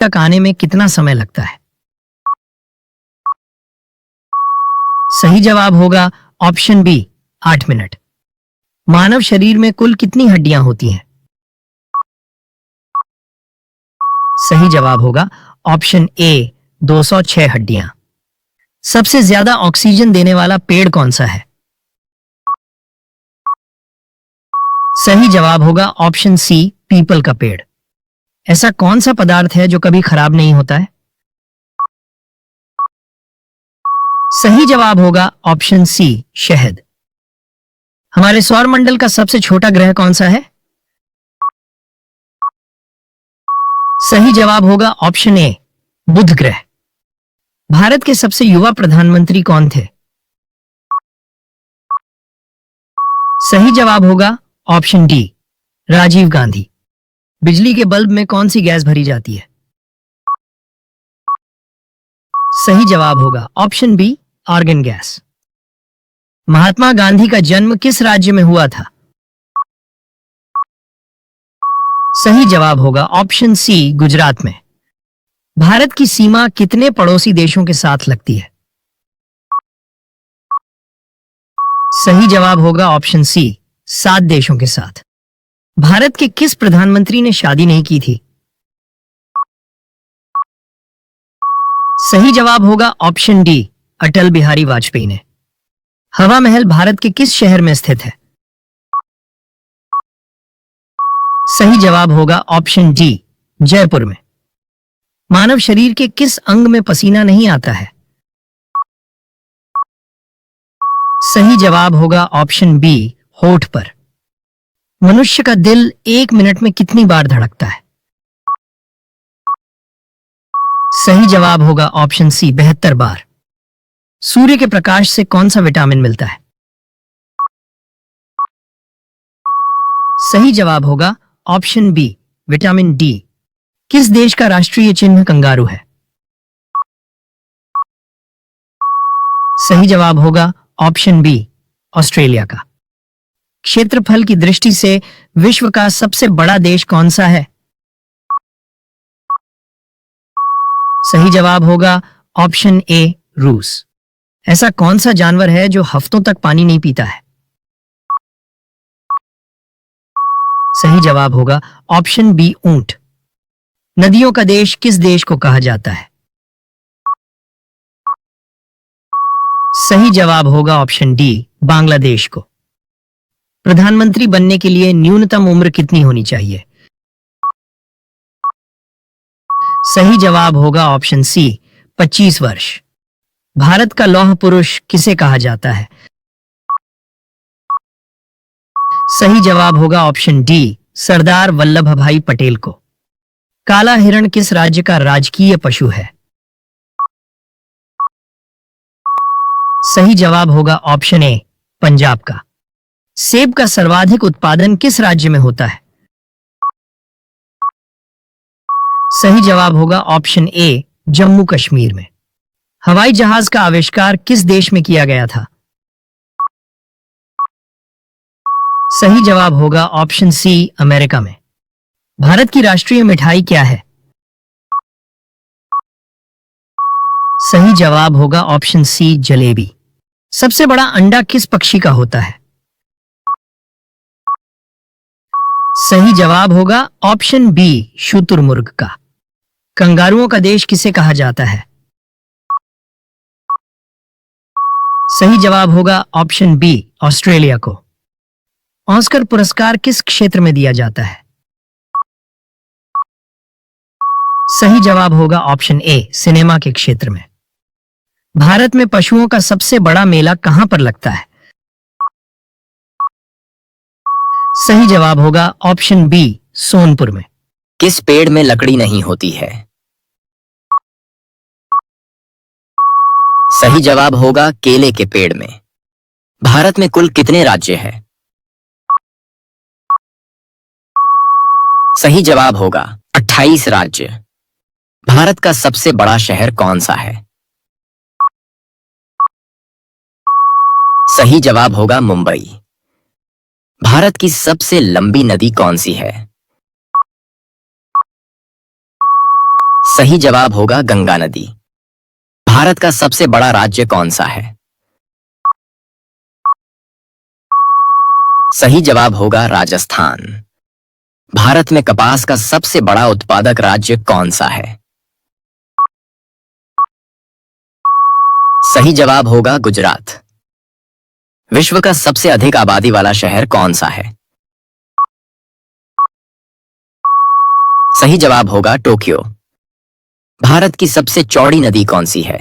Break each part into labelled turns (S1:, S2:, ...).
S1: तक आने में कितना समय लगता है? सही जवाब होगा ऑप्शन बी 8 मिनट। मानव शरीर में कुल कितनी हड्डियां होती हैं? सही जवाब होगा ऑप्शन ए 206 हड्डियां। सबसे ज्यादा ऑक्सीजन देने वाला पेड़ कौन सा है? सही जवाब होगा ऑप्शन सी पीपल का पेड़। ऐसा कौन सा पदार्थ है जो कभी खराब नहीं होता है? सही जवाब होगा ऑप्शन सी शहद। हमारे सौर मंडल का सबसे छोटा ग्रह कौन सा है? सही जवाब होगा ऑप्शन ए बुध ग्रह। भारत के सबसे युवा प्रधानमंत्री कौन थे? सही जवाब होगा ऑप्शन डी राजीव गांधी। बिजली के बल्ब में कौन सी गैस भरी जाती है? सही जवाब होगा option B argon gas. Mahatma Gandhi का जन्म किस राज्य में हुआ था? सही जवाब होगा ऑप्शन सी गुजरात में। भारत की सीमा कितने पड़ोसी देशों के साथ लगती है? सही जवाब होगा ऑप्शन सी 7 देशों के साथ। भारत के किस प्रधानमंत्री ने शादी नहीं की थी? सही जवाब होगा ऑप्शन डी अटल बिहारी वाजपेयी ने। हवा महल भारत के किस शहर में स्थित है? सही जवाब होगा ऑप्शन डी जयपुर में। मानव शरीर के किस अंग में पसीना नहीं आता है? सही जवाब होगा ऑप्शन बी होठ पर। मनुष्य का दिल 1 मिनट में कितनी बार धड़कता है? सही जवाब होगा ऑप्शन सी 72 बार। सूर्य के प्रकाश से कौन सा विटामिन मिलता है? सही जवाब होगा ऑप्शन बी विटामिन डी। किस देश का राष्ट्रीय चिन्ह कंगारू है? सही जवाब होगा ऑप्शन बी ऑस्ट्रेलिया का। क्षेत्रफल की दृष्टि से विश्व का सबसे बड़ा देश कौन सा है? सही जवाब होगा ऑप्शन ए रूस। ऐसा कौन सा जानवर है जो हफ्तों तक पानी नहीं पीता है? सही जवाब होगा ऑप्शन बी ऊंट। नदियों का देश किस देश को कहा जाता है? सही जवाब होगा ऑप्शन डी बांग्लादेश को। प्रधानमंत्री बनने के लिए न्यूनतम उम्र कितनी होनी चाहिए? सही जवाब होगा ऑप्शन सी 25 वर्ष। भारत का लौह पुरुष किसे कहा जाता है? सही जवाब होगा ऑप्शन डी सरदार वल्लभ भाई पटेल को। काला हिरण किस राज्य का राजकीय पशु है? सही जवाब होगा ऑप्शन ए पंजाब का। सेब का सर्वाधिक उत्पादन किस राज्य में होता है? सही जवाब होगा ऑप्शन ए जम्मू कश्मीर में। हवाई जहाज का आविष्कार किस देश में किया गया था? सही जवाब होगा ऑप्शन सी अमेरिका में। भारत की राष्ट्रीय मिठाई क्या है? सही जवाब होगा ऑप्शन सी जलेबी। सबसे बड़ा अंडा किस पक्षी का होता है? सही जवाब होगा ऑप्शन बी शुतुरमुर्ग का। कंगारुओं का देश किसे कहा जाता है? सही जवाब होगा ऑप्शन बी ऑस्ट्रेलिया को। ऑस्कर पुरस्कार किस क्षेत्र में दिया जाता है? सही जवाब होगा ऑप्शन ए सिनेमा के क्षेत्र में। भारत में पशुओं का सबसे बड़ा मेला कहां पर लगता है? सही जवाब होगा ऑप्शन बी सोनपुर में।
S2: किस पेड़ में लकड़ी नहीं होती है? सही जवाब होगा केले के पेड़ में। भारत में कुल कितने राज्य हैं? सही जवाब होगा 28 राज्य। भारत का सबसे बड़ा शहर कौन सा है? सही जवाब होगा मुंबई। भारत की सबसे लंबी नदी कौन सी है? सही जवाब होगा गंगा नदी। भारत का सबसे बड़ा राज्य कौन सा है? सही जवाब होगा राजस्थान। भारत में कपास का सबसे बड़ा उत्पादक राज्य कौन सा है? सही जवाब होगा गुजरात। विश्व का सबसे अधिक आबादी वाला शहर कौन सा है? सही जवाब होगा टोक्यो। भारत की सबसे चौड़ी नदी कौन सी है?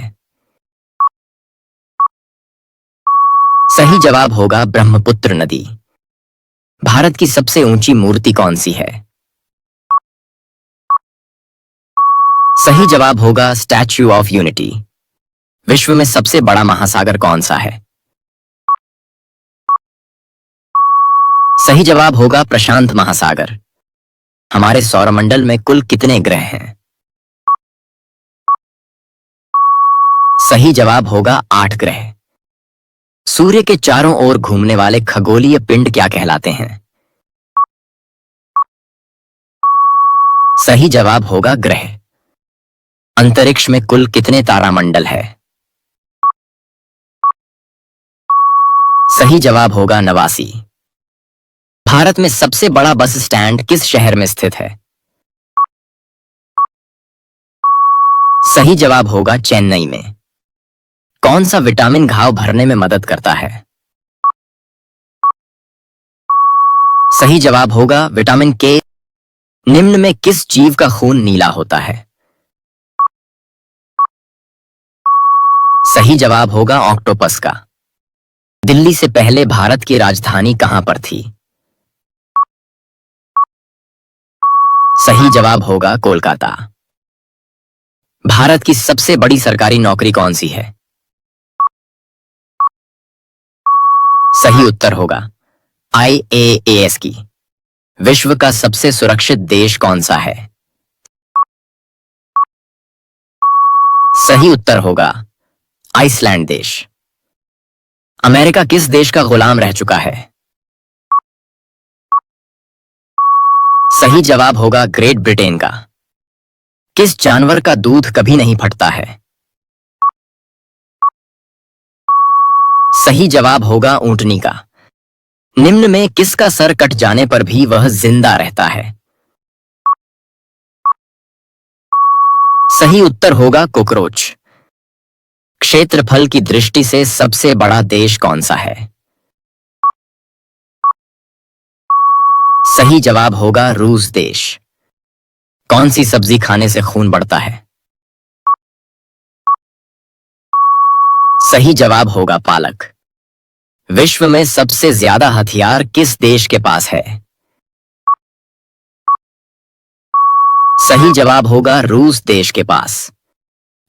S2: सही जवाब होगा ब्रह्मपुत्र नदी। भारत की सबसे ऊंची मूर्ति कौन सी है? सही जवाब होगा स्टैच्यू ऑफ यूनिटी। विश्व में सबसे बड़ा महासागर कौन सा है? सही जवाब होगा प्रशांत महासागर। हमारे सौरमंडल में कुल कितने ग्रह हैं? सही जवाब होगा 8 ग्रह। सूर्य के चारों ओर घूमने वाले खगोलीय पिंड क्या कहलाते हैं? सही जवाब होगा ग्रह। अंतरिक्ष में कुल कितने तारामंडल है? सही जवाब होगा 89। भारत में सबसे बड़ा बस स्टैंड किस शहर में स्थित है? सही जवाब होगा चेन्नई में। कौन सा विटामिन घाव भरने में मदद करता है? सही जवाब होगा विटामिन के। निम्न में किस जीव का खून नीला होता है? सही जवाब होगा ऑक्टोपस का। दिल्ली से पहले भारत की राजधानी कहां पर थी? सही जवाब होगा कोलकाता। भारत की सबसे बड़ी सरकारी नौकरी कौन सी है? सही उत्तर होगा IAAS की। विश्व का सबसे सुरक्षित देश कौन सा है? सही उत्तर होगा आइसलैंड देश। अमेरिका किस देश का गुलाम रह चुका है? सही जवाब होगा ग्रेट ब्रिटेन का। किस जानवर का दूध कभी नहीं फटता है? सही जवाब होगा ऊंटनी का। निम्न में किसका सर कट जाने पर भी वह जिंदा रहता है? सही उत्तर होगा कॉकरोच। क्षेत्रफल की दृष्टि से सबसे बड़ा देश कौन सा है? सही जवाब होगा रूस देश। कौन सी सब्जी खाने से खून बढ़ता है? सही जवाब होगा पालक। विश्व में सबसे ज्यादा हथियार किस देश के पास है? सही जवाब होगा रूस देश के पास।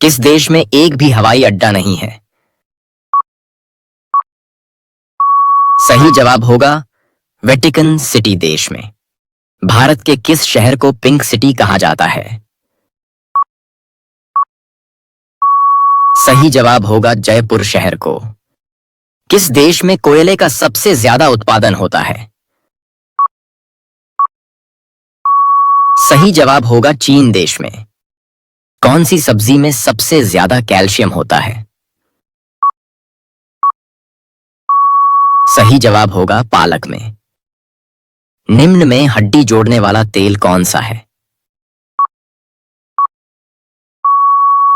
S2: किस देश में एक भी हवाई अड्डा नहीं है? सही जवाब होगा वेटिकन सिटी देश में। भारत के किस शहर को पिंक सिटी कहा जाता है? सही जवाब होगा जयपुर शहर को। किस देश में कोयले का सबसे ज्यादा उत्पादन होता है? सही जवाब होगा चीन देश में। कौन सी सब्जी में सबसे ज्यादा कैल्शियम होता है? सही जवाब होगा पालक में। निम्न में हड्डी जोड़ने वाला तेल कौन सा है?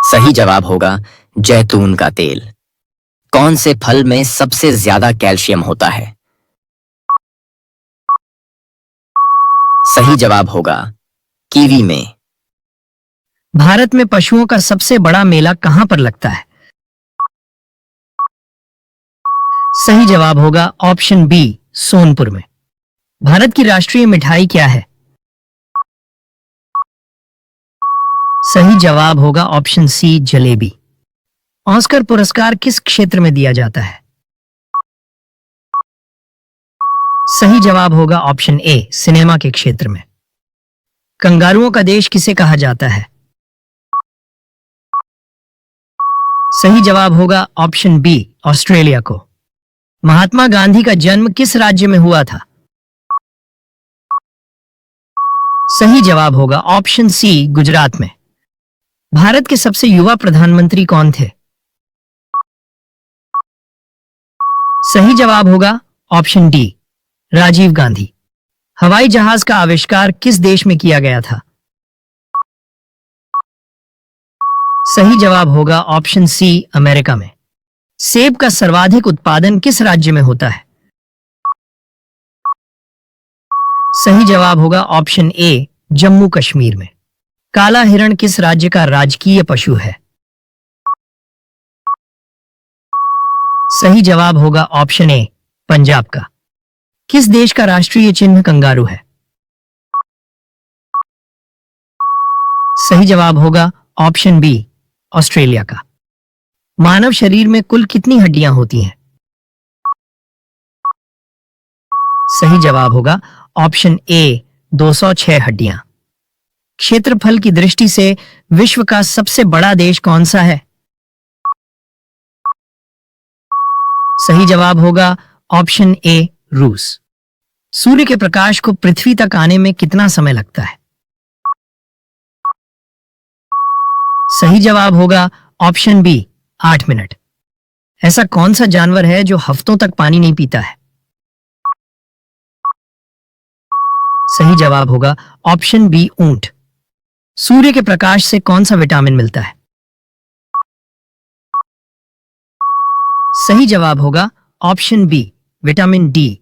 S2: सही जवाब होगा जैतून का तेल। कौन से फल में सबसे ज्यादा कैल्शियम होता है? सही जवाब होगा कीवी में।
S1: भारत में पशुओं का सबसे बड़ा मेला कहां पर लगता है? सही जवाब होगा ऑप्शन बी, सोनपुर में। भारत की राष्ट्रीय मिठाई क्या है? सही जवाब होगा ऑप्शन सी, जलेबी। ऑस्कर पुरस्कार किस क्षेत्र में दिया जाता है? सही जवाब होगा ऑप्शन ए, सिनेमा के क्षेत्र में। कंगारुओं का देश किसे कहा जाता है? सही जवाब होगा ऑप्शन बी, ऑस्ट्रेलिया को। महात्मा गांधी का जन्म किस राज्य में हुआ था? सही जवाब होगा ऑप्शन सी, गुजरात में। भारत के सबसे युवा प्रधानमंत्री कौन थे? सही जवाब होगा ऑप्शन डी, राजीव गांधी। हवाई जहाज का आविष्कार किस देश में किया गया था? सही जवाब होगा ऑप्शन सी, अमेरिका में। सेब का सर्वाधिक उत्पादन किस राज्य में होता है? सही जवाब होगा ऑप्शन ए, जम्मू कश्मीर में। काला हिरण किस राज्य का राजकीय पशु है? सही जवाब होगा ऑप्शन ए, पंजाब का। किस देश का राष्ट्रीय चिन्ह कंगारू है? सही जवाब होगा ऑप्शन बी, ऑस्ट्रेलिया का। मानव शरीर में कुल कितनी हड्डियां होती हैं? सही जवाब होगा ऑप्शन ए, 206 हड्डियां। क्षेत्रफल की दृष्टि से विश्व का सबसे बड़ा देश कौन सा है? सही जवाब होगा ऑप्शन ए, रूस। सूर्य के प्रकाश को पृथ्वी तक आने में कितना समय लगता है? सही जवाब होगा ऑप्शन बी, 8 मिनट। ऐसा कौन सा जानवर है जो हफ्तों तक पानी नहीं पीता है? सही जवाब होगा ऑप्शन बी, ऊंट। सूर्य के प्रकाश से कौन सा विटामिन मिलता है? सही जवाब होगा ऑप्शन बी, विटामिन डी।